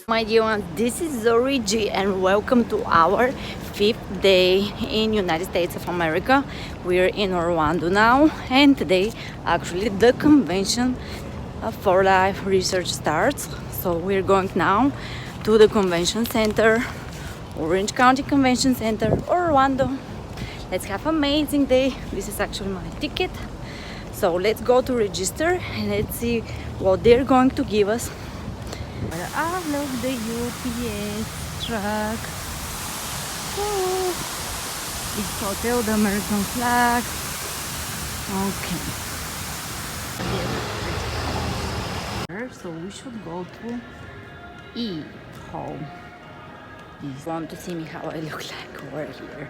My dear ones, this is Zori G and welcome to our 5th day in United States of America. We're in Orlando now, and today actually the convention for life research starts. So we're going now to the convention center, Orange County Convention Center, Orlando. Let's have an amazing day. This is actually my ticket. So let's go to register and let's see what they're going to give us. I love the UPS truck. Oh, it's hotel, the American flag. Okay. So we should go to E home. You want to see me how I look like over here.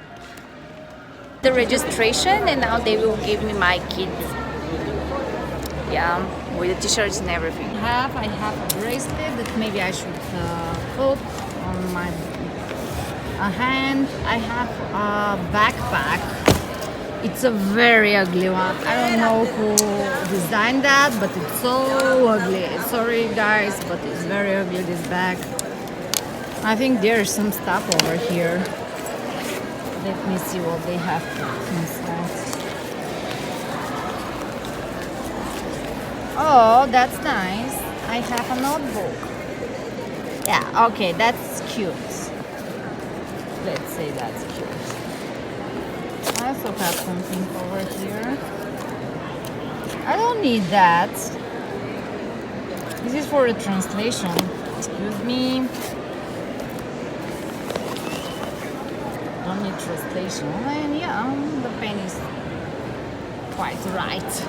The registration, and now they will give me my kit. Yeah, with the t-shirts and everything. I have a bracelet that maybe I should put on my hand. I have a backpack. It's a very ugly one. I don't know who designed that, but it's so ugly. Sorry guys, but it's very ugly, this bag. I think there's some stuff over here. Let me see what they have inside. Oh, that's nice. I have a notebook. Yeah, okay, that's cute. Let's say that's cute. I also have something over here. I don't need that. This is for the translation. Excuse me. Don't need translation. And yeah, the pen is quite right.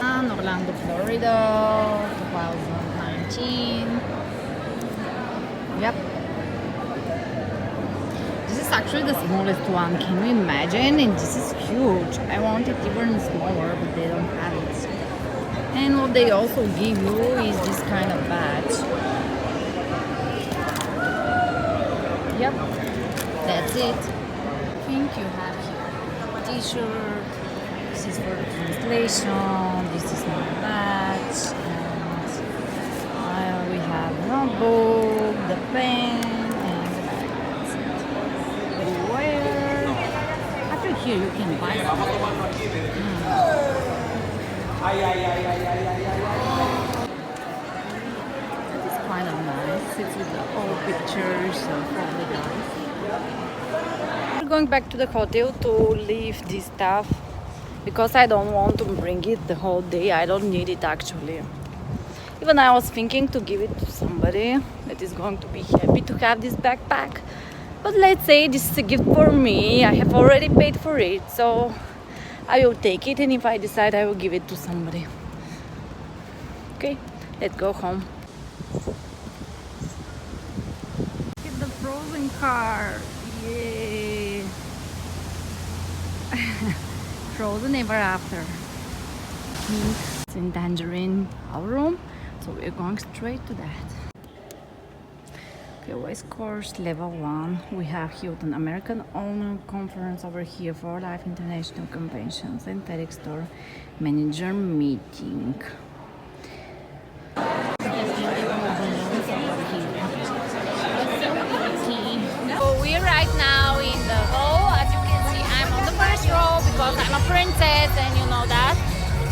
Orlando, Florida, 2019. Yep. This is actually the smallest one. Can you imagine? And this is huge. I want it even smaller, but they don't have it. And what they also give you is this kind of badge. Yep. That's it. I think you have here t-shirt. This is for the translation. This is my badge. And we have notebook, the pen, and the bag. That's it. Everywhere. After here, you can buy something. That is kind of nice. It's with the old pictures of all the guys. We're going back to the hotel to leave this stuff, because I don't want to bring it the whole day. I don't need it actually. Even I was thinking to give it to somebody that is going to be happy to have this backpack. But let's say this is a gift for me. I have already paid for it, so I will take it, and if I decide, I will give it to somebody. Okay, let's go home. Look at the frozen car. Yay! Frozen ever after. Pink and tangerine, our room, so we're going straight to that. Okay, West Coast level 1. We have Hilton American Owner Conference over here for Life International Conventions and TEDx Store Manager Meeting. So we're right now in the hall. As you can see, I'm on the first row because I'm a princess, and you know that.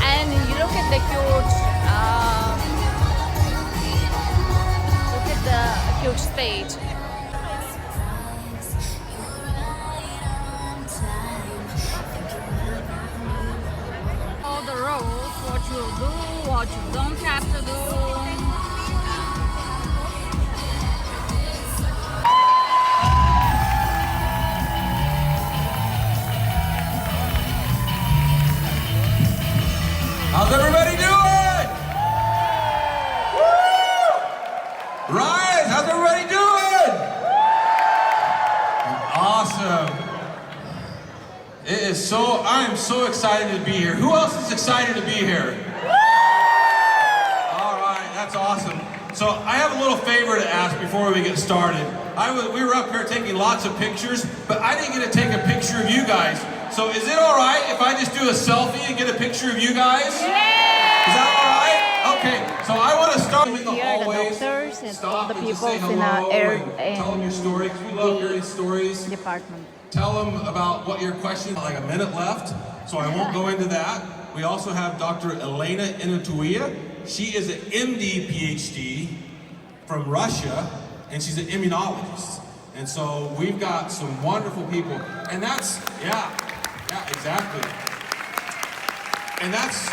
And you look at the huge stage. All the roles, what you do, what you don't have to do. How's everybody doing? Woo! Rise, how's everybody doing? Awesome. I am so excited to be here. Who else is excited to be here? All right, that's awesome. So I have a little favor to ask before we get started. We were up here taking lots of pictures, but I didn't get to take a picture of you guys. So is it all right if I just do a selfie and get a picture of you guys? Yeah! Is that all right? Okay, so I want to start in the Here, the hallways. doctors and all Stop the and just people say in hello air and tell them your story, 'cause we love hearing stories. department. Tell them about what your question, like a minute left, so I won't go into that. We also have Dr. Elena Inatuia. She is an MD PhD from Russia, and she's an immunologist. And so we've got some wonderful people. And that's, yeah, exactly. And that's,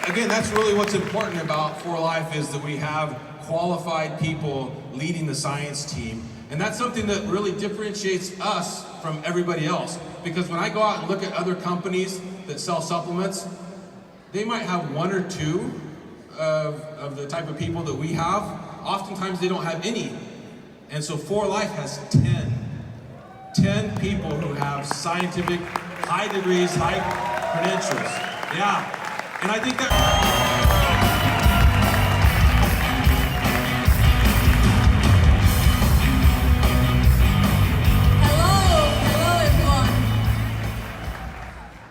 again, that's really what's important about For Life, is that we have qualified people leading the science team. And that's something that really differentiates us from everybody else. Because when I go out and look at other companies that sell supplements, they might have one or two of the type of people that we have. Oftentimes they don't have any. And so For Life has 10 people who have scientific, high degrees, high credentials. Yeah, and I think that... Hello everyone.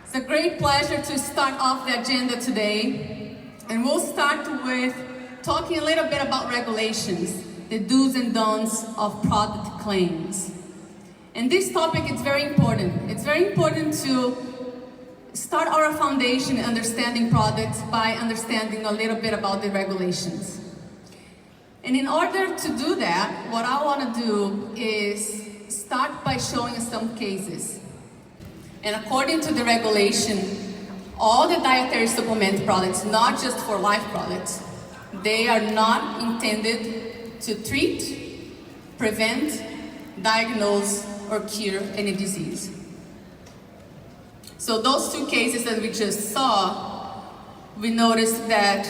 It's a great pleasure to start off the agenda today. And we'll start with talking a little bit about regulations, the do's and don'ts of product claims. And this topic is very important. It's very important to start our foundation in understanding products by understanding a little bit about the regulations. And in order to do that, what I want to do is start by showing some cases. And according to the regulation, all the dietary supplement products, not just For Life products, they are not intended to treat, prevent, diagnose, or cure any disease. So those two cases that we just saw, we noticed that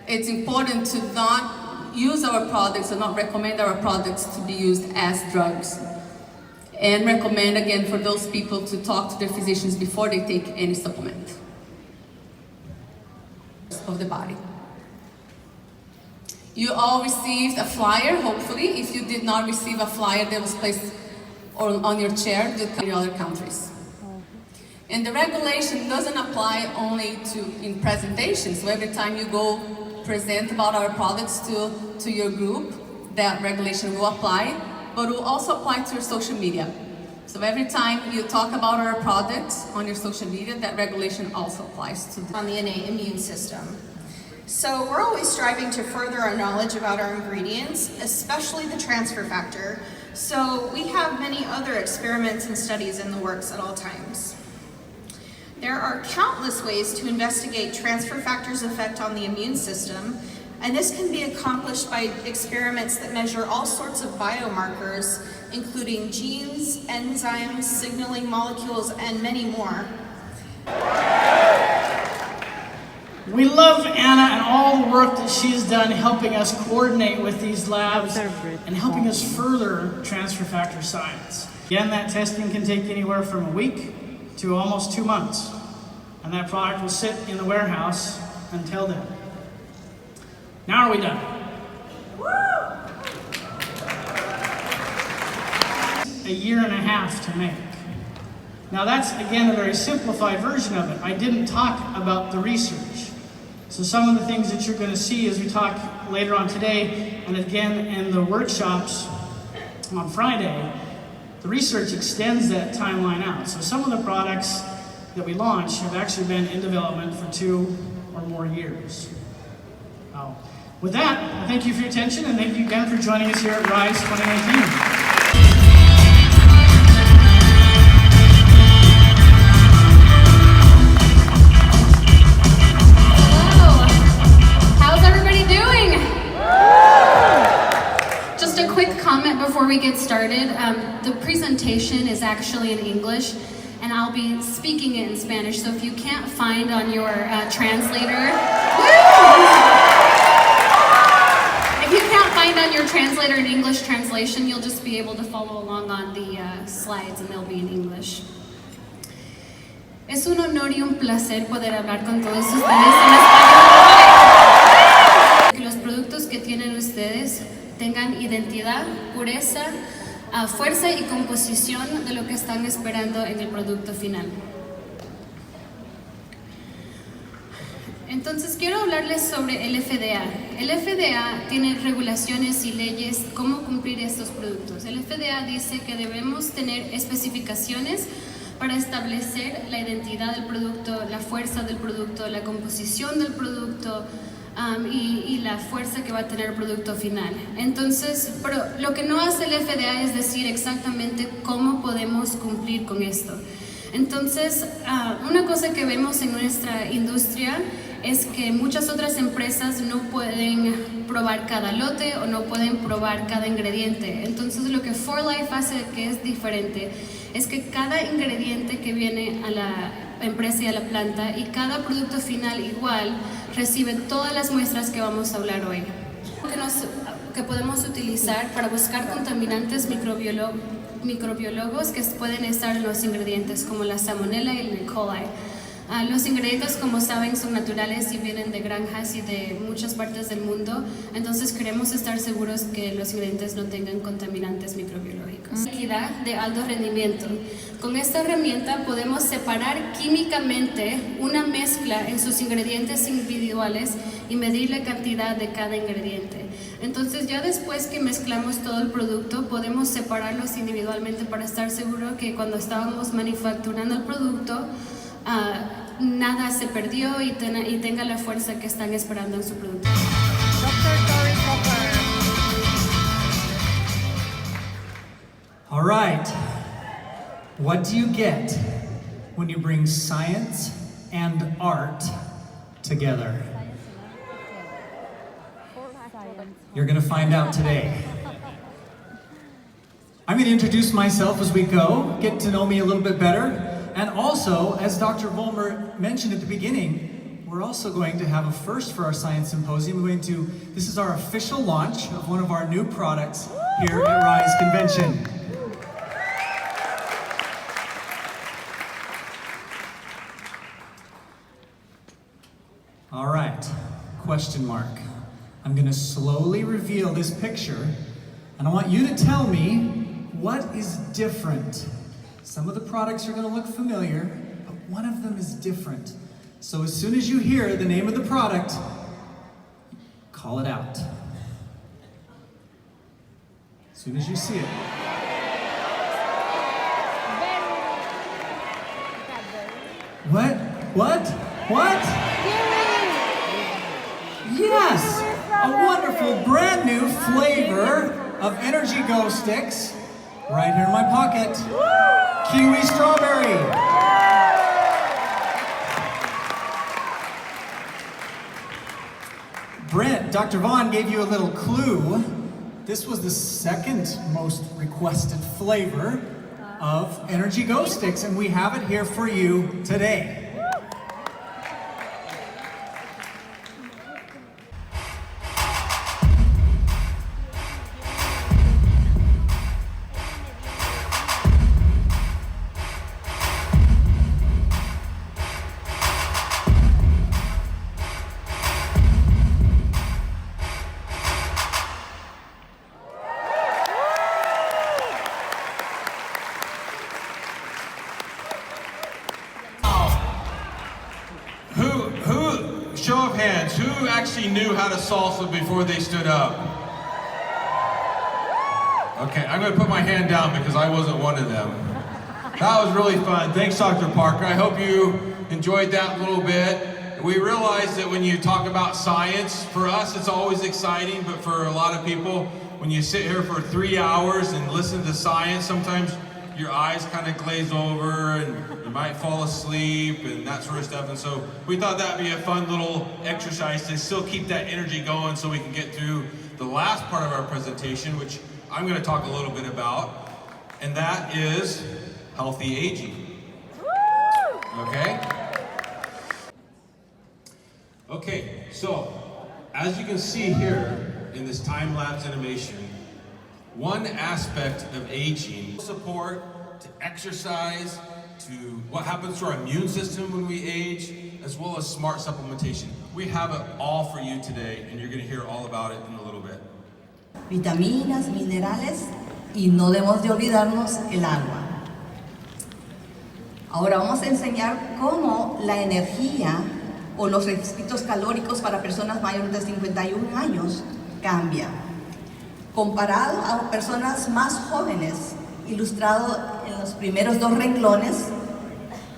it's important to not use our products or not recommend our products to be used as drugs. And recommend, again, for those people to talk to their physicians before they take any supplement of the body. You all received a flyer, hopefully. If you did not receive a flyer that was placed on your chair, do come to other countries. And the regulation doesn't apply only in presentations. So every time you go present about our products to your group, that regulation will apply, but will also apply to your social media. So every time you talk about our products on your social media, that regulation also applies to on the innate immune system. So we're always striving to further our knowledge about our ingredients, especially the transfer factor. So we have many other experiments and studies in the works at all times. There are countless ways to investigate transfer factors' effect on the immune system, and this can be accomplished by experiments that measure all sorts of biomarkers, including genes, enzymes, signaling molecules, and many more. We love Anna and all the work that she's done helping us coordinate with these labs and helping us further transfer factor science. Again, that testing can take anywhere from a week to almost 2 months, and that product will sit in the warehouse until then. Now are we done? A year and a half to make. Now that's, again, a very simplified version of it. I didn't talk about the research. So some of the things that you're going to see as we talk later on today, and again in the workshops on Friday, the research extends that timeline out. So some of the products that we launch have actually been in development for 2 or more years. With that, I thank you for your attention, and thank you again for joining us here at RISE 2019. Before we get started, the presentation is actually in English, and I'll be speaking it in Spanish, so if you can't find on your translator, if you can't find on your translator an English translation, you'll just be able to follow along on the slides, and they'll be in English. Es un honor y un placer poder hablar con todos ustedes en español. Que los productos que tienen ustedes tengan identidad, pureza, fuerza y composición de lo que están esperando en el producto final. Entonces quiero hablarles sobre el FDA. El FDA tiene regulaciones y leyes cómo cumplir estos productos. El FDA dice que debemos tener especificaciones para establecer la identidad del producto, la fuerza del producto, la composición del producto y la fuerza que va a tener el producto final. Entonces, pero lo que no hace el FDA es decir exactamente cómo podemos cumplir con esto. Entonces, una cosa que vemos en nuestra industria es que muchas otras empresas no pueden probar cada lote o no pueden probar cada ingrediente. Entonces, lo que 4Life hace que es diferente es que cada ingrediente que viene a la empresa y a la planta y cada producto final igual recibe todas las muestras que vamos a hablar hoy. Que podemos utilizar para buscar contaminantes microbiólogos que pueden estar en los ingredientes como la salmonella y el E. coli. Los ingredientes, como saben, son naturales y vienen de granjas y de muchas partes del mundo, entonces queremos estar seguros que los ingredientes no tengan contaminantes microbiológicos. Equidad de alto rendimiento. Con esta herramienta podemos separar químicamente una mezcla en sus ingredientes individuales y medir la cantidad de cada ingrediente. Entonces ya después que mezclamos todo el producto podemos separarlos individualmente para estar seguros que cuando estábamos manufacturando el producto nada se perdió y tenga la fuerza que están esperando en su producto. All right, what do you get when you bring science and art together? You're going to find out today. I'm going to introduce myself as we go, get to know me a little bit better, and also, as Dr. Vollmer mentioned at the beginning, we're also going to have a first for our Science Symposium. This is our official launch of one of our new products here at RISE Convention. All right, question mark. I'm going to slowly reveal this picture, and I want you to tell me what is different. Some of the products are going to look familiar, but one of them is different. So as soon as you hear the name of the product, call it out. As soon as you see it. What? What? What? Yes! A wonderful brand new flavor of Energy Go sticks right here in my pocket. Kiwi strawberry. Brent, Dr. Vaughn gave you a little clue. This was the second most requested flavor of Energy Go sticks, and we have it here for you today. Show of hands, who actually knew how to salsa before they stood up? Okay, I'm going to put my hand down because I wasn't one of them. That was really fun. Thanks, Dr. Parker. I hope you enjoyed that little bit. We realize that when you talk about science, for us it's always exciting, but for a lot of people, when you sit here for 3 hours and listen to science, sometimes your eyes kind of glaze over and you might fall asleep and that sort of stuff. And so we thought that'd be a fun little exercise to still keep that energy going so we can get through the last part of our presentation, which I'm going to talk a little bit about, and that is healthy aging. Okay? Okay, so as you can see here in this time-lapse animation, one aspect of aging, support to exercise, to what happens to our immune system when we age, as well as smart supplementation. We have it all for you today, and you're going to hear all about it in a little bit. Vitaminas, minerales, y no debemos de olvidarnos el agua. Ahora vamos a enseñar cómo la energía o los requisitos calóricos para personas mayores de 51 años cambia. Comparado a personas más jóvenes, ilustrado en los primeros 2 renglones,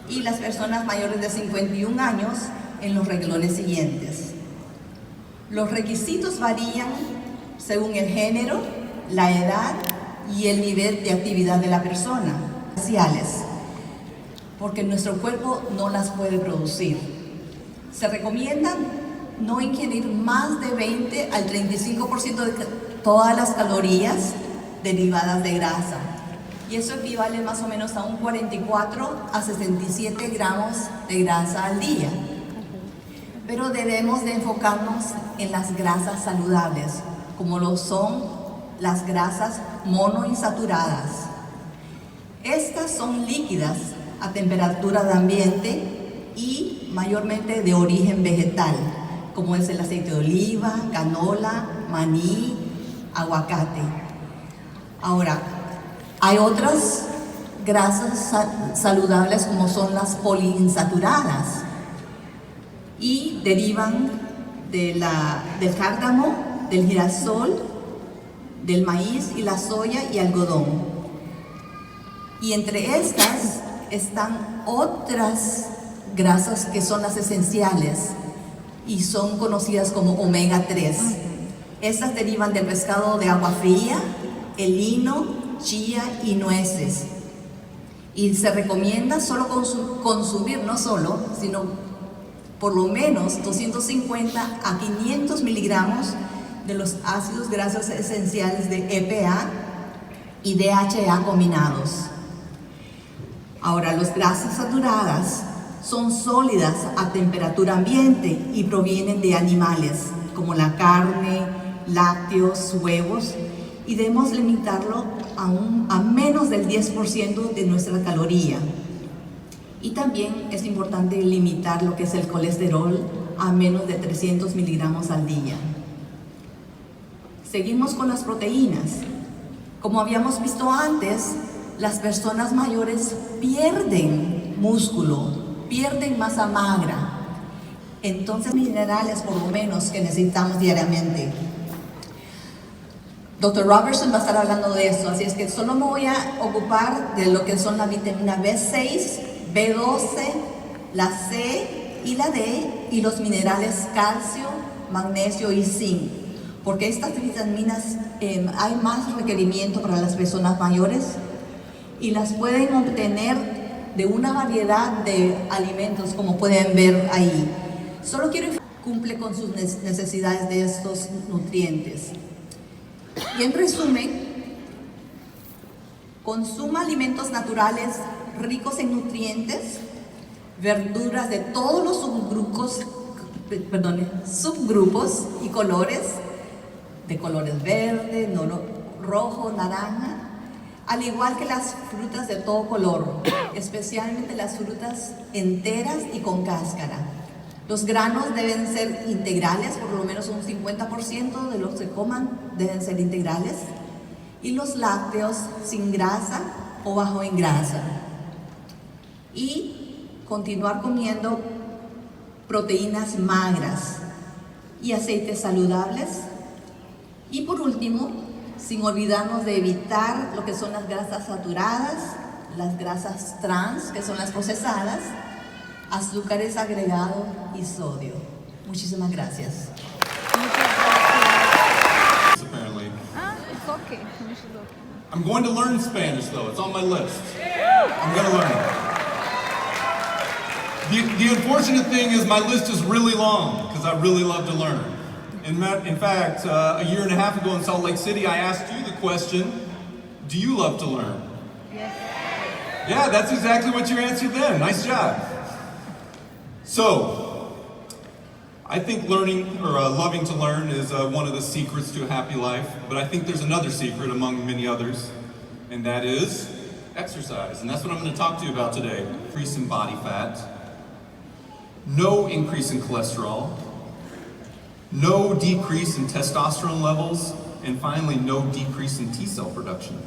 y las personas mayores de 51 años en los renglones siguientes. Los requisitos varían según el género, la edad y el nivel de actividad de la persona. Porque nuestro cuerpo no las puede producir. Se recomienda no ingerir más de 20 al 35% de todas las calorías derivadas de grasa. Y eso equivale más o menos a un 44 a 67 gramos de grasa al día. Pero debemos de enfocarnos en las grasas saludables, como lo son las grasas monoinsaturadas. Estas son líquidas a temperatura de ambiente y mayormente de origen vegetal, como es el aceite de oliva, canola, maní, aguacate. Ahora, hay otras grasas saludables como son las poliinsaturadas y derivan del cárdamo, del girasol, del maíz y la soya y algodón. Y entre estas están otras grasas que son las esenciales y son conocidas como omega 3. Estas derivan del pescado de agua fría, el lino, chía y nueces. Y se recomienda solo consumir, no solo, sino por lo menos 250 a 500 miligramos de los ácidos grasos esenciales de EPA y DHA combinados. Ahora, las grasas saturadas son sólidas a temperatura ambiente y provienen de animales como la carne, lácteos, huevos, y debemos limitarlo a menos del 10% de nuestra caloría. Y también es importante limitar lo que es el colesterol a menos de 300 miligramos al día. Seguimos con las proteínas. Como habíamos visto antes, las personas mayores pierden músculo, pierden masa magra. Entonces, minerales por lo menos que necesitamos diariamente. Dr. Robertson va a estar hablando de eso, así es que solo me voy a ocupar de lo que son la vitamina B6, B12, la C y la D, y los minerales calcio, magnesio y zinc, porque estas vitaminas hay más requerimiento para las personas mayores y las pueden obtener de una variedad de alimentos, como pueden ver ahí. Solo quiero cumple con sus necesidades de estos nutrientes. Y en resumen, consuma alimentos naturales ricos en nutrientes, verduras de todos los subgrupos y colores, de colores verde, rojo, naranja, al igual que las frutas de todo color, especialmente las frutas enteras y con cáscara. Los granos deben ser integrales, por lo menos un 50% de los que coman deben ser integrales, y los lácteos sin grasa o bajo en grasa. Y continuar comiendo proteínas magras y aceites saludables. Y por último, sin olvidarnos de evitar lo que son las grasas saturadas, las grasas trans, que son las procesadas, azúcares agregados y sodio. Muchísimas gracias. Apparently. It's okay. I'm going to learn Spanish though. It's on my list. I'm going to learn it. The unfortunate thing is my list is really long because I really love to learn. In fact, a year and a half ago in Salt Lake City, I asked you the question, do you love to learn? Yes. Yeah, that's exactly what you answered then. Nice job. So, I think learning or loving to learn is one of the secrets to a happy life, but I think there's another secret among many others, and that is exercise. And that's what I'm going to talk to you about today. Increase in body fat, no increase in cholesterol, no decrease in testosterone levels, and finally, no decrease in T-cell production.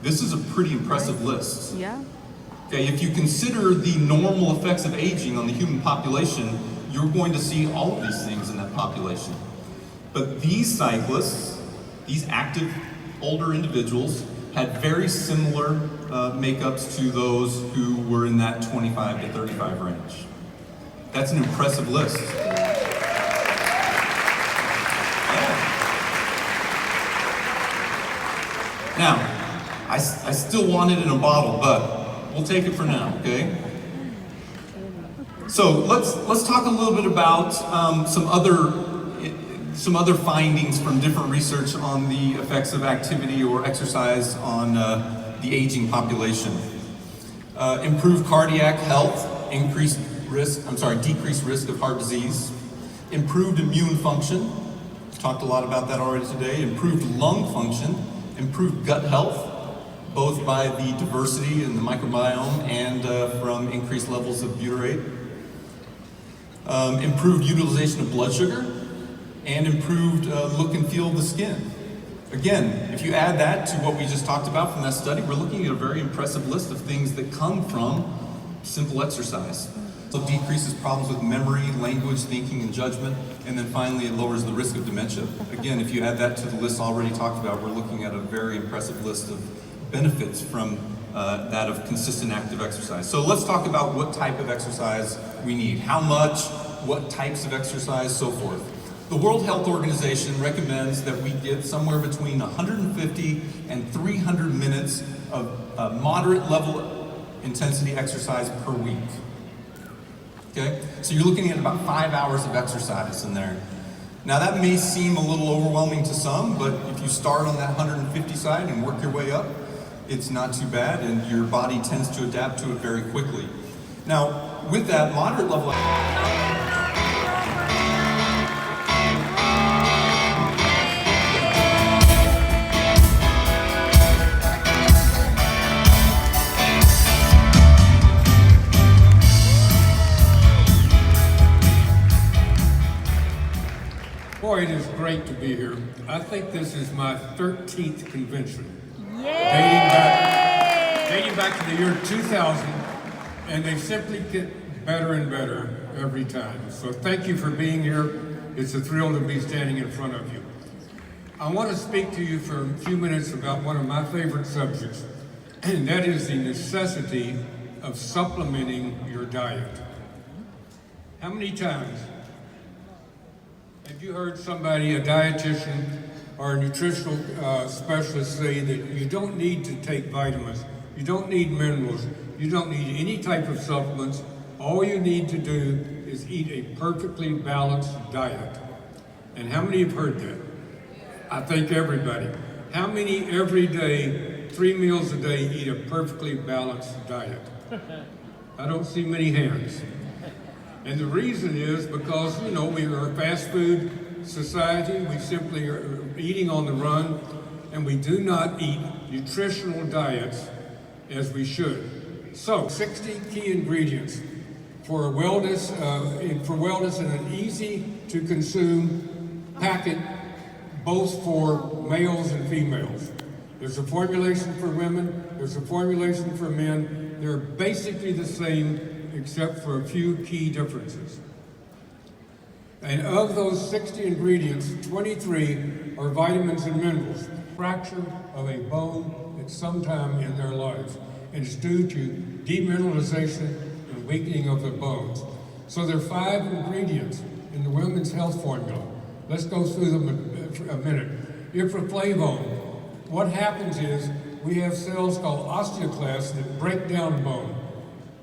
This is a pretty impressive list. Yeah. Okay, if you consider the normal effects of aging on the human population, you're going to see all of these things in that population. But these cyclists, these active older individuals, had very similar makeups to those who were in that 25 to 35 range. That's an impressive list. Now, I still want it in a bottle, but we'll take it for now, okay? So let's talk a little bit about some other findings from different research on the effects of activity or exercise on the aging population. Improved cardiac health, decreased risk of heart disease. Improved immune function, talked a lot about that already today. Improved lung function, improved gut health, both by the diversity in the microbiome and from increased levels of butyrate. Improved utilization of blood sugar, and improved look and feel of the skin. Again, if you add that to what we just talked about from that study, we're looking at a very impressive list of things that come from simple exercise. So it decreases problems with memory, language, thinking, and judgment. And then finally, it lowers the risk of dementia. Again, if you add that to the list already talked about, we're looking at a very impressive list of benefits from that of consistent active exercise. So let's talk about what type of exercise we need. How much, what types of exercise, so forth. The World Health Organization recommends that we get somewhere between 150 and 300 minutes of moderate level intensity exercise per week. Okay? So you're looking at about 5 hours of exercise in there. Now that may seem a little overwhelming to some, but if you start on that 150 side and work your way up, it's not too bad, and your body tends to adapt to it very quickly. Now, with that moderate level Boy, it is great to be here. I think this is my 13th convention. Dating back to the year 2000, and they simply get better and better every time. So thank you for being here. It's a thrill to be standing in front of you. I want to speak to you for a few minutes about one of my favorite subjects, and that is the necessity of supplementing your diet. How many times have you heard somebody, a dietitian or a nutritional specialist, say that you don't need to take vitamins, you don't need minerals, you don't need any type of supplements. All you need to do is eat a perfectly balanced diet. And how many have heard that? I think everybody. How many every day, 3 meals a day, eat a perfectly balanced diet? I don't see many hands. And the reason is because, you know, we are a fast food society. We simply are eating on the run, and we do not eat nutritional diets as we should. So, 60 key ingredients for wellness in an easy-to-consume packet, both for males and females. There's a formulation for women, there's a formulation for men. They're basically the same, except for a few key differences. And of those 60 ingredients, 23 are vitamins and minerals. Fracture of a bone at some time in their lives, and it's due to demineralization and weakening of the bones. So there are 5 ingredients in the women's health formula. Let's go through them for a minute. Ifraflavone. What happens is we have cells called osteoclasts that break down bone.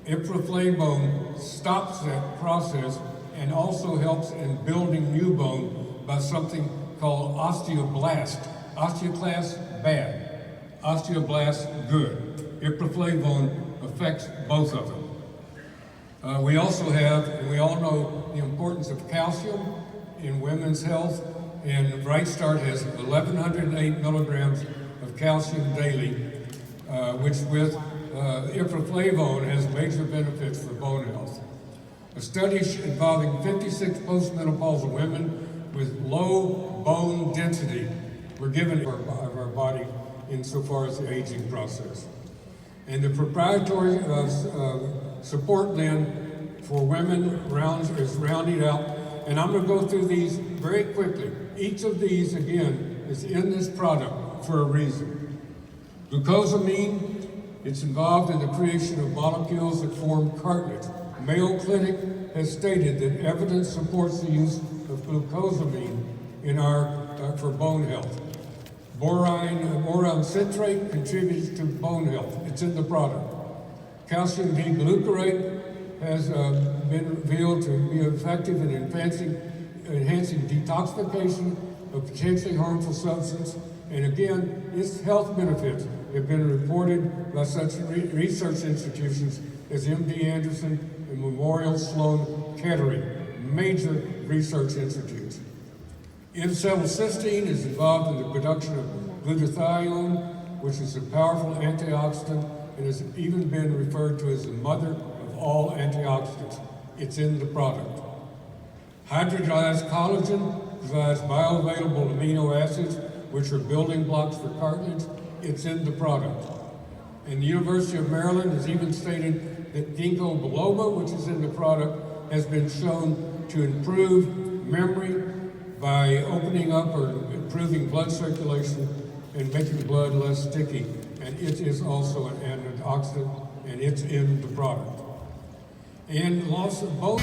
Ifraflavone stops that process and also helps in building new bone by something called osteoblast. Osteoclast, bad. Osteoblast, good. Ifraflavone affects both of them. We also have, and we all know the importance of calcium in women's health, and Bright Start has 1,108 milligrams of calcium daily, which with ifraflavone has major benefits for bone health. A study involving 56 postmenopausal women with low bone density were given of our body insofar as the aging process. And the proprietary support then for women is rounding out. And I'm going to go through these very quickly. Each of these, again, is in this product for a reason. Glucosamine, it's involved in the creation of molecules that form cartilage. Mayo Clinic has stated that evidence supports the use of glucosamine in for bone health. Boron citrate contributes to bone health. It's in the product. Calcium D-glucarate has been revealed to be effective in enhancing detoxification of potentially harmful substance. And again, its health benefits have been reported by such research institutions as MD Anderson and Memorial Sloan Kettering, major research institutes. N-acetylcysteine is involved in the production of glutathione, which is a powerful antioxidant and has even been referred to as the mother of all antioxidants. It's in the product. Hydrolyzed collagen provides bioavailable amino acids, which are building blocks for cartilage. It's in the product. And the University of Maryland has even stated that ginkgo biloba, which is in the product, has been shown to improve memory by opening up or improving blood circulation and making blood less sticky. And it is also an antioxidant, and it's in the product. And loss of both.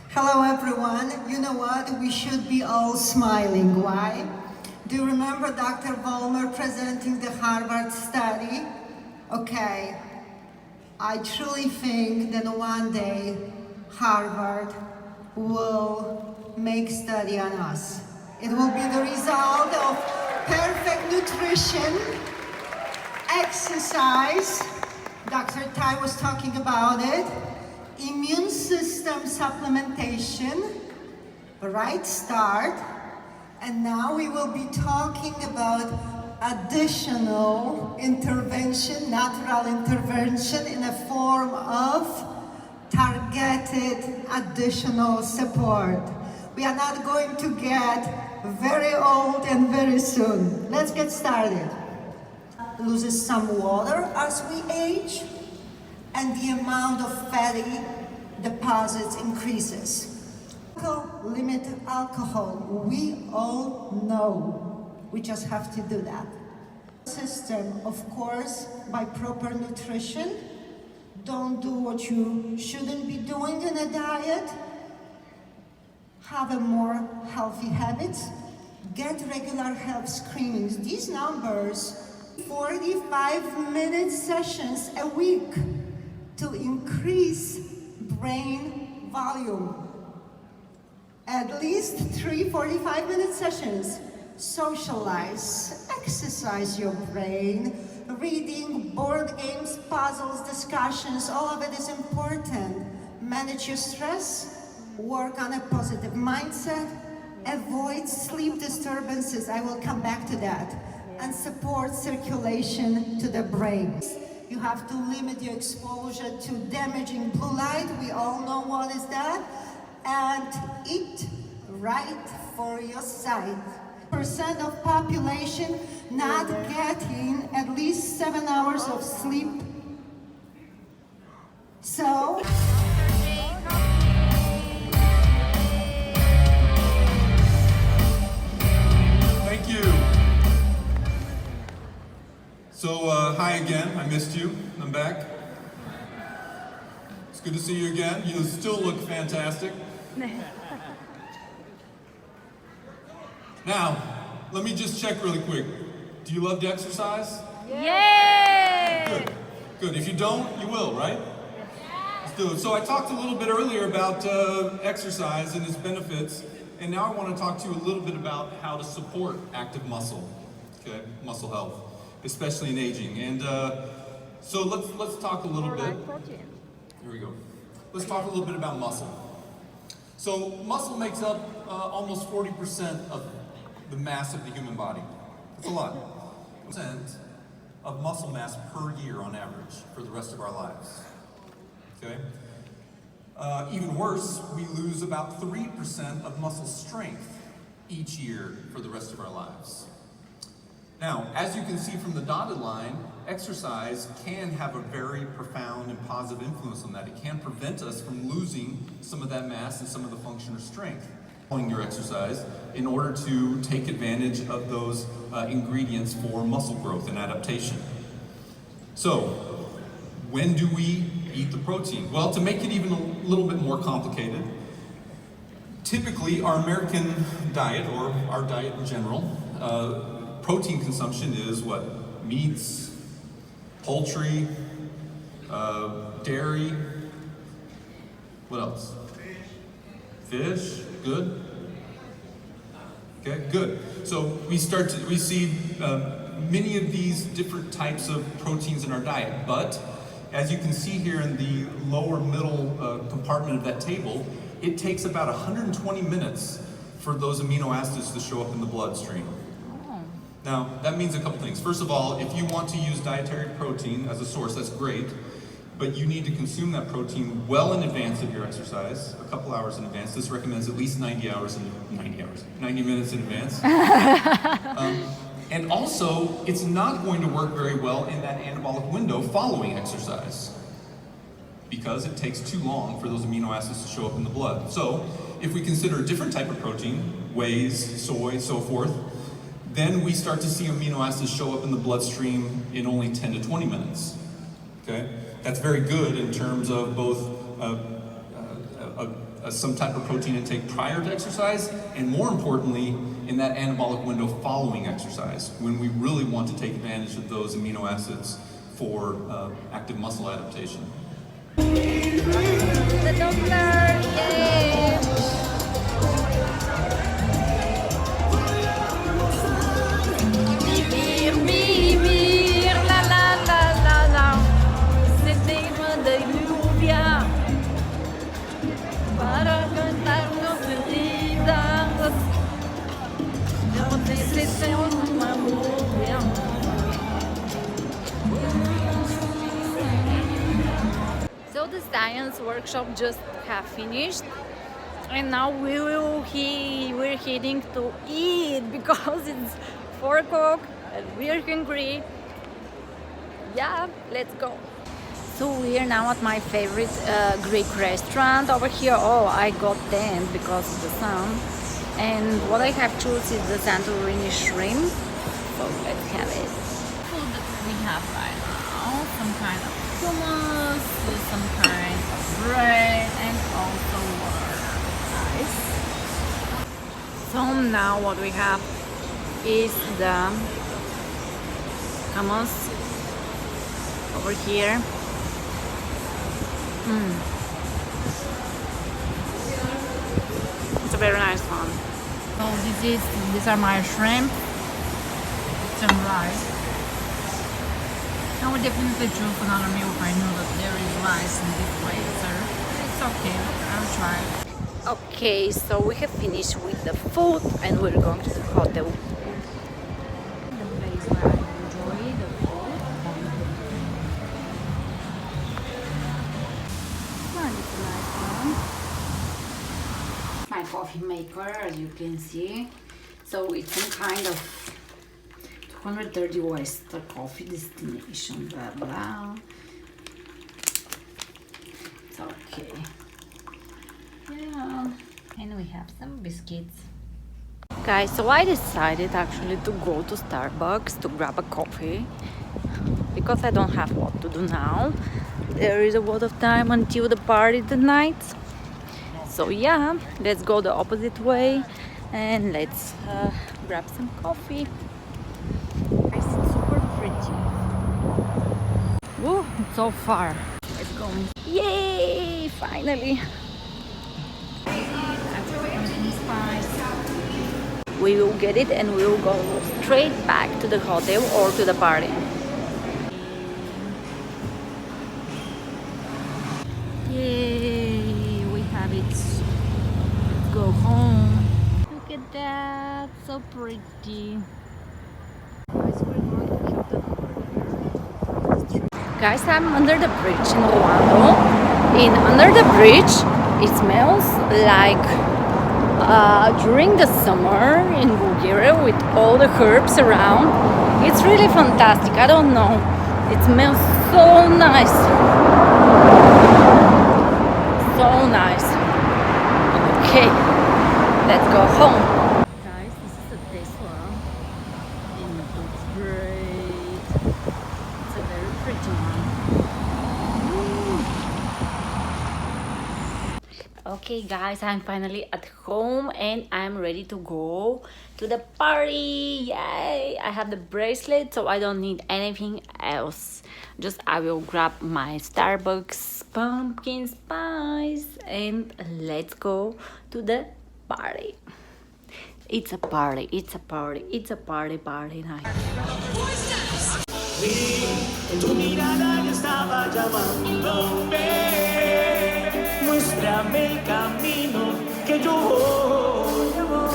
Hello everyone. You know what? We should be all smiling. Why? Do you remember Dr. Vollmer presenting the Harvard study? Okay. I truly think that one day Harvard will make study on us. It will be the result of perfect nutrition, exercise, Dr. Tai was talking about it, immune system supplementation, right start, and now we will be talking about additional intervention, natural intervention in a form of targeted additional support. We are not going to get very old and very soon. Let's get started. Loses some water as we age, and the amount of fatty deposits increases. Limit alcohol, we all know. We just have to do that. System, of course, by proper nutrition. Don't do what you shouldn't be doing in a diet. Have a more healthy habits. Get regular health screenings. These numbers, 45-minute sessions a week to increase brain volume. At least 3 45-minute sessions. Socialize, exercise your brain. Reading, board games, puzzles, discussions, all of it is important. Manage your stress, work on a positive mindset, avoid sleep disturbances, I will come back to that, and support circulation to the brain. You have to limit your exposure to damaging blue light, we all know what is that, and eat right for your sight. Percent of population not getting at least 7 hours of sleep. So, Thank you. So, hi again. I missed you. I'm back. It's good to see you again. You still look fantastic. Now, let me just check really quick. Do you love to exercise? Yay! Good. Good. If you don't, you will, right? Let's do it. So I talked a little bit earlier about exercise and its benefits, and now I want to talk to you a little bit about how to support active muscle, okay, muscle health, especially in aging. And so let's talk a little bit. Here we go. Let's talk a little bit about muscle. So muscle makes up almost 40% of the mass of the human body. That's a lot. % of muscle mass per year on average for the rest of our lives. Okay? Even worse, we lose about 3% of muscle strength each year for the rest of our lives. Now, as you can see from the dotted line, exercise can have a very profound and positive influence on that. It can prevent us from losing some of that mass and some of the function or strength following your exercise in order to take advantage of those ingredients for muscle growth and adaptation. So, when do we eat the protein? Well, to make it even a little bit more complicated, typically our American diet, or our diet in general, protein consumption is what? Meats, poultry, dairy, what else? Fish, good? Okay, good. So we see many of these different types of proteins in our diet, but as you can see here in the lower middle compartment of that table, it takes about 120 minutes for those amino acids to show up in the bloodstream. Now, that means a couple things. First of all, if you want to use dietary protein as a source, that's great, but you need to consume that protein well in advance of your exercise, a couple hours in advance. This recommends at least 90 minutes in advance. And also, it's not going to work very well in that anabolic window following exercise, because it takes too long for those amino acids to show up in the blood. So, if we consider a different type of protein, wheys, soy, so forth, then we start to see amino acids show up in the bloodstream in only 10 to 20 minutes. Okay? That's very good in terms of both some type of protein intake prior to exercise, and more importantly, in that anabolic window following exercise, when we really want to take advantage of those amino acids for active muscle adaptation. The doctor, yay! Vivir, la la la la la. C'était uma delúvia para cantar nossas vidas. Eu ser uma múmia. So the science workshop just have finished, and now we're heading to eat because it's 4 o'clock and we're hungry. Yeah, let's go. So we're now at my favorite Greek restaurant over here. Oh, I got tent because of the sun, and what I have chosen is the Santorini shrimp. So let's have it. Food that we have right now, some kind of hummus, some kind of bread, and also water ice. So now what we have is the hummus over here. It's a very nice one. So these are my shrimp, some rice. I would definitely choose another meal if I knew that there is rice in this place, so it's okay, I'll try. Okay, so we have finished with the food and we're going to the hotel. The place where I enjoy the food. Well, it's a nice one. My coffee maker, as you can see. So it's some kind of 230 Western coffee destination, blah blah. It's okay. Yeah. And we have some biscuits. Guys, so I decided actually to go to Starbucks to grab a coffee because I don't have what to do now. There is a lot of time until the party tonight. So yeah, let's go the opposite way and let's grab some coffee. It's super pretty. Woo, it's so far. Let's go. Yay! Finally. We will get it and we will go straight back to the hotel or to the party. Yay! We have it. Let's go home. Look at that, so pretty. Guys, I'm under the bridge in Orlando. And under the bridge, it smells like during the summer in Bulgaria with all the herbs around. It's really fantastic. I don't know. It smells so nice. So nice. Okay, let's go home. Guys, this is a Tesla. And it looks great. It's a very pretty one. Okay guys, I'm finally at home and I'm ready to go to the party. Yay! I have the bracelet, so I don't need anything else. Just I will grab my Starbucks pumpkin spice and let's go to the party. It's a party, it's a party, it's a party night. Tu mirada ya estaba llamándome. Muéstrame el camino que yo voy, amor.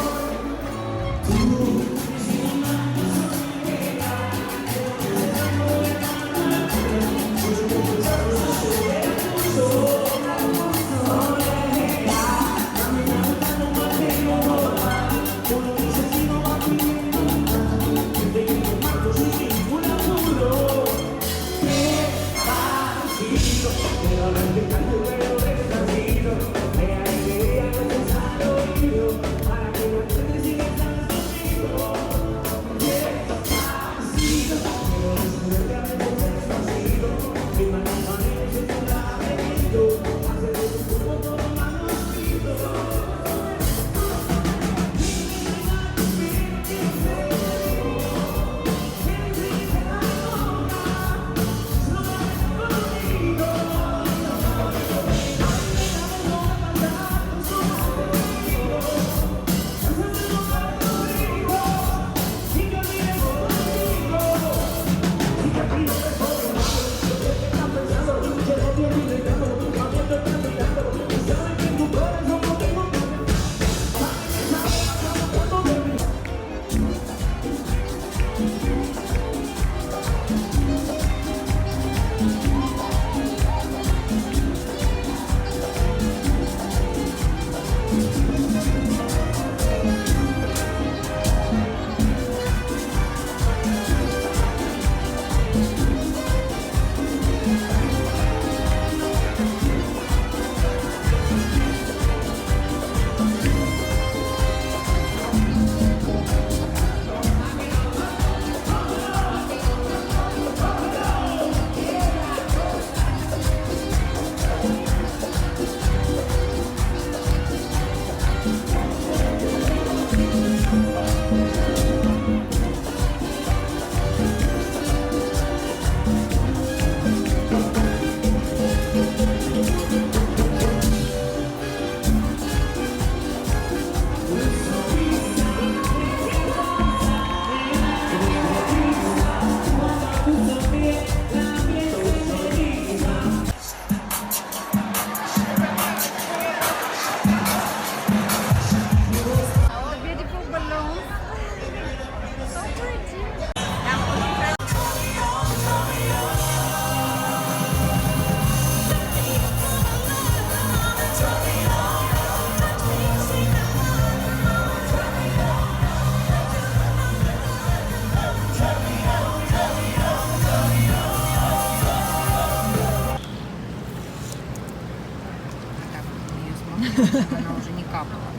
Она уже не капала.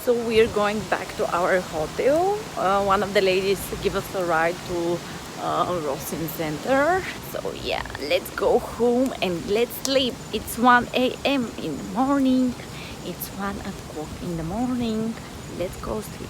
So we're going back to our hotel. One of the ladies gave us a ride to Rosin Center. So yeah, let's go home and let's sleep. It's 1 a.m. in the morning. It's 1 o'clock in the morning. Let's go sleep.